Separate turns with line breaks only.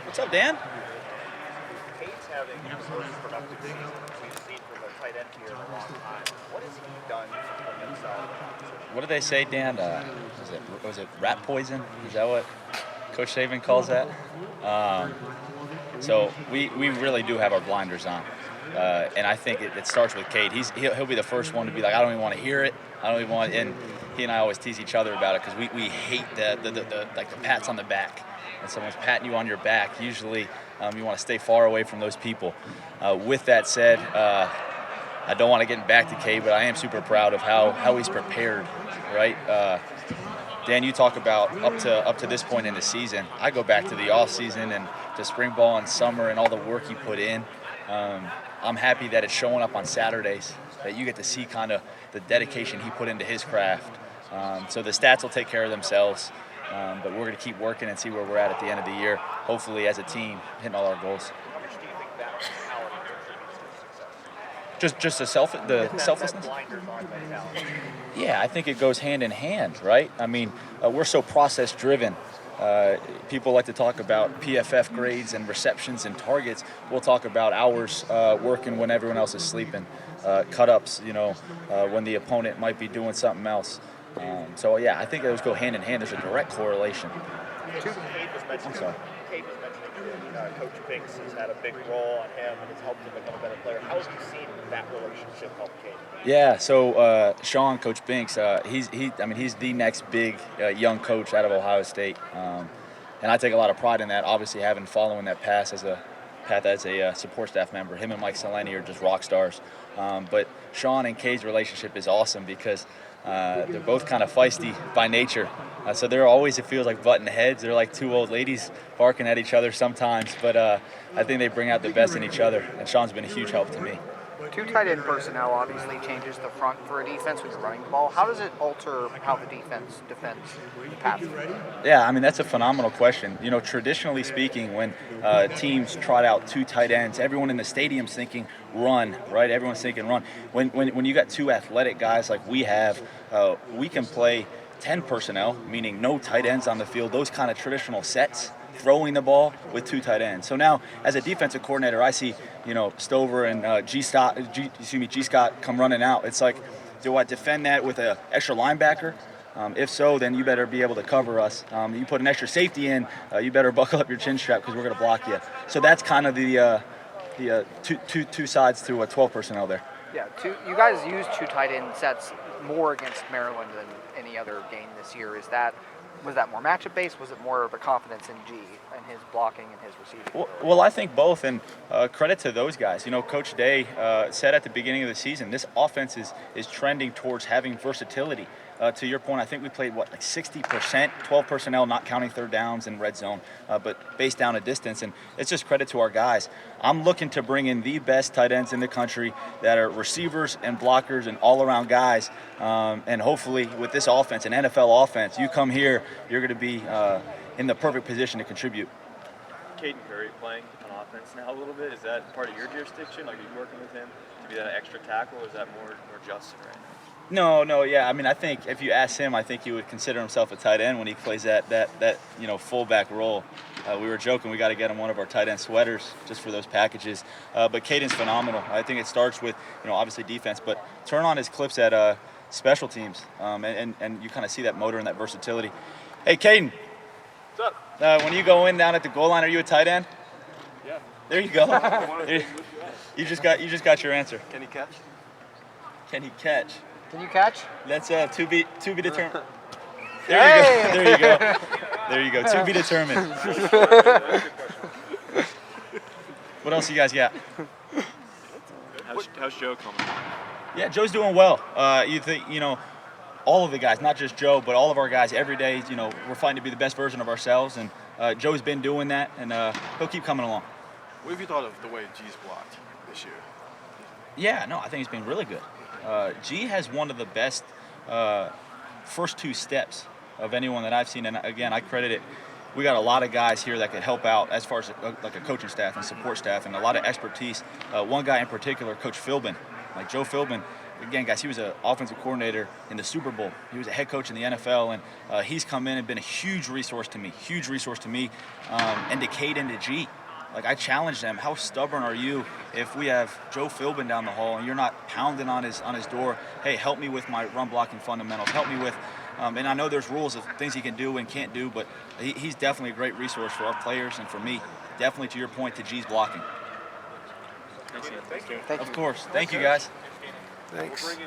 What's up, Dan?
Cade's having his most productive season we've seen from a tight end here in a long time. What has he done for himself?
What do they say, Dan? Was it rat poison? Is that what Coach Saban calls that? So we really do have our blinders on. And I think it starts with Cade. He'll be the first one to be like, I don't even want to hear it. I don't even want. And he and I always tease each other about it because we hate the pats on the back. And someone's patting you on your back. Usually, you want to stay far away from those people. With that said, I don't want to get back to Cade, but I am super proud of how he's prepared. Right, Dan, you talk about up to this point in the season. I go back to the off season and to spring ball and summer and all the work he put in. I'm happy that it's showing up on Saturdays, that you get to see kind of the dedication he put into his craft. So the stats will take care of themselves, but we're going to keep working and see where we're at the end of the year, hopefully as a team, hitting all our goals.
How much do you think that mentality contributes to success?
Just the selflessness?
That blinders on mentality.
Yeah, I think it goes hand in hand, right? I mean, we're so process-driven. People like to talk about PFF grades and receptions and targets. We'll talk about hours working when everyone else is sleeping, cut-ups, when the opponent might be doing something else. So, yeah, I think those go hand in hand. There's a direct correlation.
Cade was mentioning Coach Binks has had a big role on him and has helped him become a better player. How have you seen that relationship help Cade?
Yeah, so Sean, Coach Binks, he's the next big young coach out of Ohio State, and I take a lot of pride in that. Obviously, following that path as a support staff member, him and Mike Seleni are just rock stars. But Sean and Cade's relationship is awesome because they're both kind of feisty by nature. So they're always, it feels like butting heads. They're like two old ladies barking at each other sometimes, but I think they bring out the best in each other, and Sean's been a huge help to me.
Two tight end personnel obviously changes the front for a defense when you're running the ball. How does it alter how the defense defends the pass?
Yeah, I mean, that's a phenomenal question. Traditionally speaking, when teams trot out two tight ends, everyone in the stadium's thinking run, right? Everyone's thinking run. When you got two athletic guys like we have, we can play 10 personnel, meaning no tight ends on the field, those kind of traditional sets, throwing the ball with two tight ends. So now, as a defensive coordinator, I see, Stover and G. Scott come running out. It's like, do I defend that with an extra linebacker? If so, then you better be able to cover us. You put an extra safety in, you better buckle up your chin strap because we're going to block you. So that's kind of the two sides to 12 personnel there.
Yeah, you guys use two tight end sets more against Maryland than any other game this year. Was that more matchup based? Was it more of a confidence in G and his blocking and his receiving?
Well, I think both, and credit to those guys. Coach Day said at the beginning of the season, this offense is trending towards having versatility. To your point, I think we played, 60%, 12 personnel, not counting third downs and red zone, but based down a distance. And it's just credit to our guys. I'm looking to bring in the best tight ends in the country that are receivers and blockers and all-around guys. And hopefully with this offense, an NFL offense, you come here, you're going to be in the perfect position to contribute.
Caden Curry playing on offense now a little bit. Is that part of your jurisdiction? Are you working with him to be that extra tackle, or is that more Justin right now?
No, yeah. I mean, I think if you ask him, I think he would consider himself a tight end when he plays that fullback role. We were joking, we got to get him one of our tight end sweaters just for those packages. But Caden's phenomenal. I think it starts with, obviously defense, but turn on his clips at special teams, and you kind of see that motor and that versatility. Hey, Caden.
What's up?
When you go in down at the goal line, are you a tight end?
Yeah.
There you go. You just got your answer.
Can he catch?
Can he catch?
Can you catch?
That's to be determined. There you go. To be determined. What else you guys got?
How's Joe coming?
Yeah, Joe's doing well. You think, all of the guys, not just Joe, but all of our guys, every day, we're fighting to be the best version of ourselves, and Joe's been doing that, and he'll keep coming along.
What have you thought of the way G's blocked this year?
Yeah, no, I think it's been really good. G has one of the best first two steps of anyone that I've seen, and again, I credit it. We got a lot of guys here that could help out as far as like a coaching staff and support staff, and a lot of expertise. One guy in particular, Coach Philbin, like Joe Philbin, again, guys, he was an offensive coordinator in the Super Bowl. He was a head coach in the NFL, and he's come in and been a huge resource to me, and to Cade and to G. Like, I challenged them, how stubborn are you if we have Joe Philbin down the hall and you're not pounding on his door, hey, help me with my run blocking fundamentals, help me with, and I know there's rules of things he can do and can't do, but he's definitely a great resource for our players and for me. Definitely, to your point, to G's blocking.
Thank you.
Thank you.
Of course. Thank you, guys.
Thanks.